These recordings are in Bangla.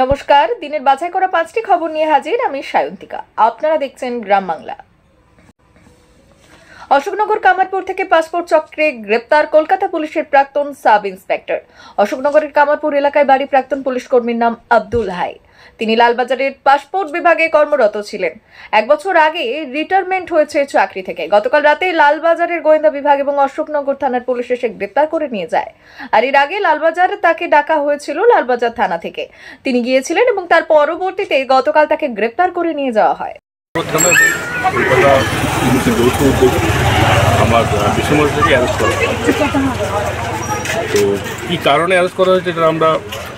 নমস্কার, দিনের বাছাই করা 5টি খবর নিয়ে হাজির আমি সায়ন্তিকা। আপনারা দেখছেন গ্রাম বাংলা। অশোকনগর কামারপুর থেকে পাসপোর্ট চক্রে গ্রেপ্তার কলকাতা পুলিশের প্রাক্তন সাব ইন্সপেক্টর। অশোকনগরের কামারপুর এলাকায় বাড়ি প্রাক্তন পুলিশ কর্মীর নাম আব্দুল হাই। তিনি লালবাজারের পাসপোর্ট বিভাগে কর্মরত ছিলেন। 1 বছর আগে রিটায়ারমেন্ট হয়েছে চাকরি থেকে। গতকাল রাতে লালবাজারের গোয়েন্দা বিভাগ এবং অশোকনগর থানার পুলিশ এসে গ্রেপ্তার করে নিয়ে যায়। আর এর আগে লালবাজার তাকে ডাকা হয়েছিল লালবাজার থানা থেকে। তিনি গিয়েছিলেন এবং তার পরবর্তীতে গতকাল তাকে গ্রেপ্তার করে নিয়ে যাওয়া হয়। আমার ডিসেম্বর থেকে অ্যারেস্ট করা তো কী কারণে অ্যারেস্ট করা হয়েছে এটা আমরা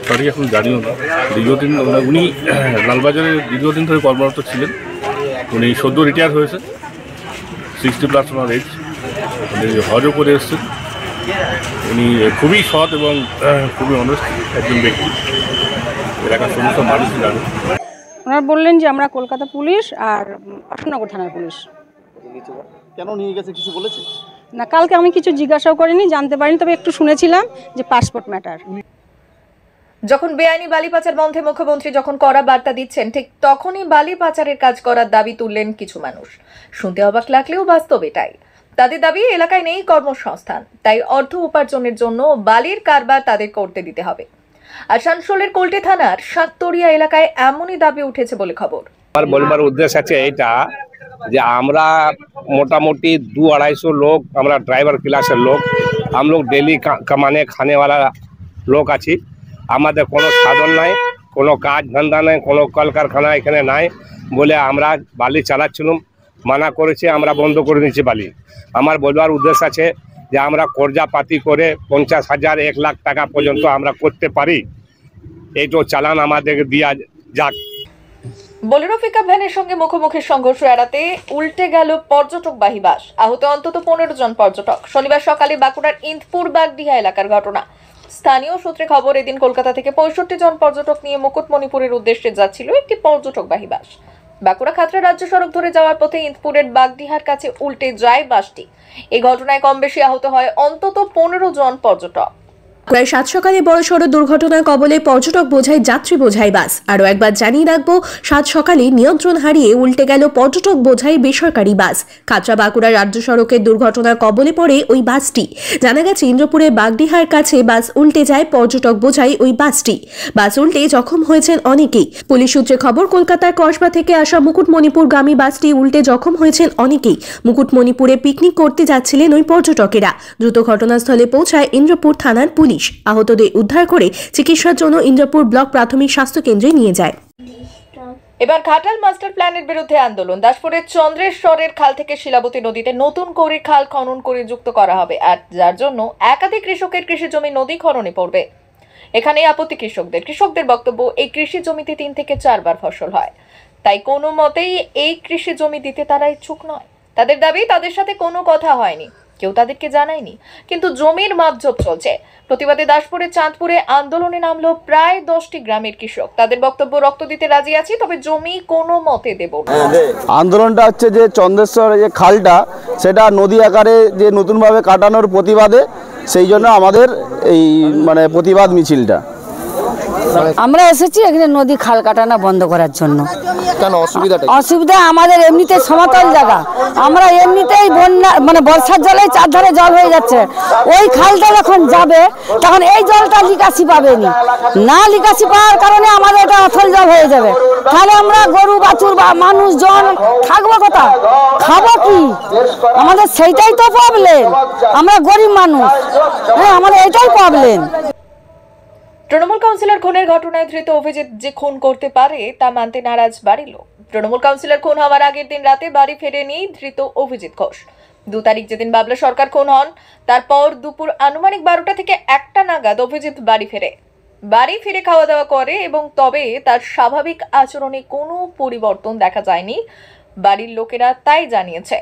সঠিক এখন জানিও না। দীর্ঘদিন উনি লালবাজারে দীর্ঘদিন ধরে কর্মরত ছিলেন। উনি সদ্য রিটায়ার হয়েছে, 60+ ওনার এজ। উনি হজও করে এসছেন। উনি খুবই সৎ এবং খুবই অনেস্ট একজন ব্যক্তি, এলাকার সমস্ত মানুষই জানে। ওনারা বললেন যে আমরা কলকাতা পুলিশ আর অশোকনগর থানার পুলিশ। কেন নিয়ে গেছে কিছু বলেছে না, কালকে আমি কিছু জিজ্ঞাসাও করিনি, জানতে পারিনি, তবে একটু শুনেছিলাম যে পাসপোর্ট ম্যাটার। যখন বেআইনি বালি পাচার বন্ধে মুখ্যমন্ত্রী যখন কড়া বার্তা দিচ্ছেন, ঠিক তখনই বালি পাচারের কাজ করার দাবি তুললেন কিছু মানুষ। শুনতে অবাক লাগলেও বাস্তব এটাই। তাদের দাবি এলাকায় নেই কর্মসংস্থান, তাই অর্থ উপার্জনের জন্য বালির কারবার তাদের করতে দিতে হবে। আসানসোলের কোল্টে থানার সাততরিয়া এলাকায় এমনই দাবি উঠেছে বলে খবর। আমার বলবার উদ্দেশ্য আছে এইটা যে আমরা মোটামুটি 200-250 লোক, আমরা ড্রাইভার ক্লাসের লোক, हम लोग डेली कमाने खाने वाला লোক আছি। আমাদের কোনো সাধন নাই, কোনো কাজ ধান্দা নাই, কোনো কলকারখানা এখানে নাই বলে আমরা বালি চালাচ্ছিলাম। মানা করেছে, আমরা বন্ধ করে দিয়েছি বালি। আমার বলবার উদ্দেশ্য আছে যে আমরা কর্জাপাতি করে 50,000 1 লাখ টাকা পর্যন্ত আমরা করতে পারি। এইটো চালান আমাদেরকে দিয়া যাক। বোলেরো পিকআপ ভ্যানের সঙ্গে মুখোমুখি সংঘর্ষ এড়াতে উল্টে গেল পর্যটকবাহী বাস। আহত অন্তত 15 জন পর্যটক। শনিবার সকালে বাঁকুড়ার ইন্দপুর বাগডিহা এলাকার ঘটনা। স্থানীয় সূত্রে খবর, এদিন কলকাতা থেকে 65 জন পর্যটক নিয়ে মুকুটমণিপুরের উদ্দেশ্যে যাচ্ছিল একটি পর্যটকবাহী বাস। বাঁকুড়া খাতড়া রাজ্য সড়ক ধরে যাওয়ার পথে ইন্দপুরের বাগডিহার কাছে উল্টে যায় বাসটি। এই ঘটনায় কম বেশি আহত হয় অন্তত 15 জন পর্যটক। প্রায় 7 সকালে বড়সড় দুর্ঘটনার কবলে পর্যটক বোঝাই যাত্রী বোঝাই বাস। আরও একবার জানিয়ে রাখবো, 7 সকালে নিয়ন্ত্রণ হারিয়ে উল্টে গেল পর্যটক বোঝাই বেসরকারি বাস। খাতড়া বাঁকুড়া রাজ্য সড়কের দুর্ঘটনার কবলে পড়ে ওই বাসটি। জানা গেছে, ইন্দ্রপুরের বাগডিহার কাছে বাস উল্টে যায় পর্যটক বোঝাই ওই বাসটি। বাস উল্টে জখম হয়েছেন অনেকেই। পুলিশ সূত্রে খবর, কলকাতার কসবা থেকে আসা মুকুটমণিপুরগামী বাসটি উল্টে জখম হয়েছেন অনেকেই। মুকুটমণিপুরে পিকনিক করতে যাচ্ছিলেন ওই পর্যটকেরা। দ্রুত ঘটনাস্থলে পৌঁছায় ইন্দ্রপুর থানার পুলিশ। আহতদের উদ্ধার করে চিকিৎসার জন্য ইন্দ্রপুর ব্লক প্রাথমিক স্বাস্থ্য কেন্দ্রে নিয়ে যায়। এবার ঘাটাল মাস্টার প্ল্যানের বিরুদ্ধে আন্দোলন। দাসপুরের চন্দ্রেশ্বরের খাল থেকে শিলাবতী নদীতে নতুন করে খাল খনন করে যুক্ত করা হবে, আর যার জন্য একাধিক কৃষকের কৃষি জমি নদী খননে পড়বে। এখানে আপত্তি কৃষকদের বক্তব্য, এই কৃষি জমিতে 3 থেকে 4 বার ফসল হয়, তাই কোনো মতেই এই কৃষি জমি দিতে তারা ইচ্ছুক নয়। তাদের দাবি, তাদের সাথে কোনো কথা হয়নি, কেউ তাদেরকে জানায়নি, কিন্তু জমির মাপঝোপ চলছে। প্রতিবাদে দাসপুরের চাঁদপুরে আন্দোলনে নামলো প্রায় 10টি গ্রামের কৃষক। তাদের বক্তব্য, রক্ত দিতে রাজি আছি, তবে জমি কোনো মতে দেব না। আন্দোলনটা হচ্ছে যে চন্দ্রেশ্বর যে খালটা, সেটা নদী আকারে যে নতুনভাবে কাটানোর প্রতিবাদে, সেই জন্য আমাদের এই প্রতিবাদ মিছিলটা। আমরা এসেছি এখানে নদী খাল কাটানো বন্ধ করার জন্য। কেন অসুবিধাটা? অসুবিধা আমাদের এমনিতে সমতল জায়গা, আমরা এমনিতেই বন্যা বর্ষার জলে চারধারে জল হয়ে যাচ্ছে। ওই খালটা যখন যাবে তখন এই জলটা নিকাশি পাবেনি, না নিকাশি পাওয়ার কারণে আমাদের এটা অথল জল হয়ে যাবে। তাহলে আমরা গরু বাছুর বা মানুষজন থাকবো কোথায়, খাবো কি? আমাদের সেইটাই তো প্রবলেম। আমরা গরিব মানুষ, হ্যাঁ, আমাদের এটাই প্রবলেম। তৃণমূল কাউন্সিলর খুনের ঘটনায় ধৃত অভিজিৎ যে খুন করতে পারে তা মানতে নারাজ বাড়ির লোক। তৃণমূল কাউন্সিলর খুন হওয়ার আগের দিন রাতে বাড়ি ফেরেনি ধৃত অভিজিৎ ঘোষ। 2 তারিখ যেদিন বাবলা সরকার খুন হন, তারপর দুপুর আনুমানিক 12টা থেকে 1টা নাগাদ অভিজিৎ বাড়ি ফিরে খাওয়া দাওয়া করে, এবং তবে তার স্বাভাবিক আচরণে কোনো পরিবর্তন দেখা যায়নি। বাড়ির লোকেরা তাই জানিয়েছে।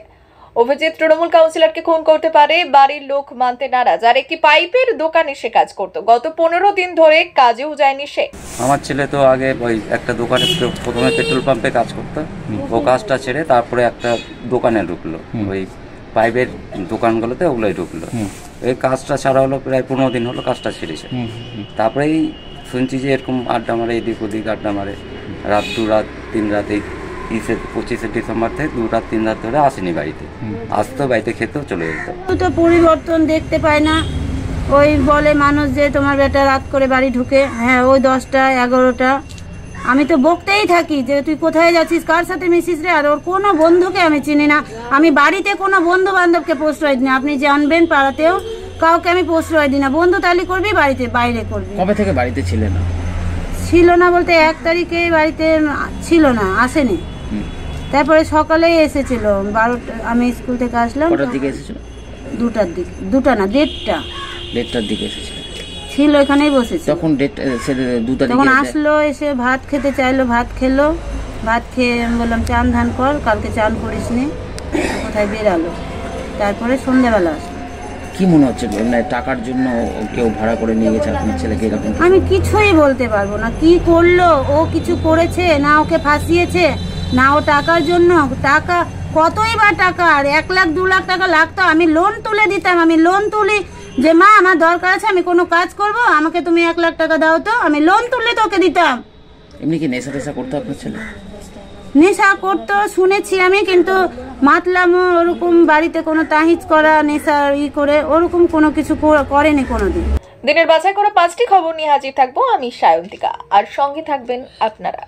অভিজিৎ তৃণমূল কাউন্সিলরকে খুন করতে পারে বাড়ির লোক মানতে নারাজ। আর একটি পাইপের দোকানে সে কাজ করত। গত 15 দিন ধরে কাজেও যায়নি সে। আমার ছেলে তো আগে ওই একটা দোকানে প্রথমে পেট্রোল পাম্পে কাজ করতো, ও কাজটা ছেড়ে তারপরে একটা দোকানে ঢুকলো, ওই পাইপের দোকানগুলোতে ওগুলোই ঢুকলো। এই কাজটা ছাড়া হলো প্রায় 15 দিন হলো কাজটা ছেড়েছে। তারপরেই শুনছি যে এরকম আড্ডা মারে, এদিক ওদিক আড্ডা মারে, রাত 2 রাত 3 রাত, এই 25শে ডিসেম্বর থেকে 2 রাত 3 রাত ধরে আসেনি বাড়িতে, আসতো বাড়িতে খেতেও চলে যেত। তো পরিবর্তন দেখতে পায় না, ওই বলে মানুষ যে তোমার বেটা রাত করে বাড়ি ঢুকে, হ্যাঁ ওই 10টা 11টা, আমি তো বকতেই থাকি যে তুই কোথায় যাচ্ছিস, কার সাথে মিশিস রে। আর ওর কোনো বন্ধুকে আমি চিনি না, আমি বাড়িতে কোনো বন্ধু বান্ধবকে প্রশ্রয় দিই না, আপনি জানবেন পাড়াতেও কাউকে আমি প্রশ্রয় দিই না। বন্ধু তালি করবি, বাড়িতে বাইরে করবি। কবে থেকে বাড়িতে ছিলেন না? ছিল না বলতে 1 তারিখে বাড়িতে ছিল না, আসেনি। তারপরে সকালেই এসেছিল 12টা, আমি স্কুল থেকে আসলাম। কটার দিকে এসেছিল? 2টার দিকে, 2টা না 1:30টা। 1:30টার দিকে এসেছিল, ছিল এখানেই বসেছিল। তখন 2 তারিখে তখন আসলো, এসে ভাত খেতে চাইলো, ভাত খেলো, ভাত খেয়ে আমি বললাম চান ধান কর, কালকে চান করিস নি, কোথায় বেরালো। তারপরে সন্ধ্যাবেলা আসলো। কি মনে হচ্ছে, মানে টাকার জন্য কেউ ভাড়া করে নিয়ে গেছে আপনার ছেলেকে এরকম? আমি কিছুই বলতে পারবো না, কি করলো, ও কিছু করেছে না ওকে ফাঁসিয়েছে, না ও টাকার জন্য। টাকা কতই বা টাকা, আর 1 লাখ 2 লাখ টাকা লাগতো, আমি লোন তুলে দিতাম। আমি লোন তুলি যে মা আমার দরকার আছে, আমি কোনো কাজ করব, আমাকে তুমি 1 লাখ টাকা দাও, তো আমি লোন তুলে তোকে দিতাম। এমনি কি নেশা টেশা করতো আপনার ছেলে? নেশা করতো শুনেছি আমি, কিন্তু মাতলামো ওরকম বাড়িতে কোনো তাহিজ করা, নেশা করে ওরকম কোনো কিছু করেনি কোনোদিন। দিনের বাছাই করা 5টি খবর নিয়ে হাজির থাকবো আমি সায়ন্তিকা, আর সঙ্গে থাকবেন আপনারা।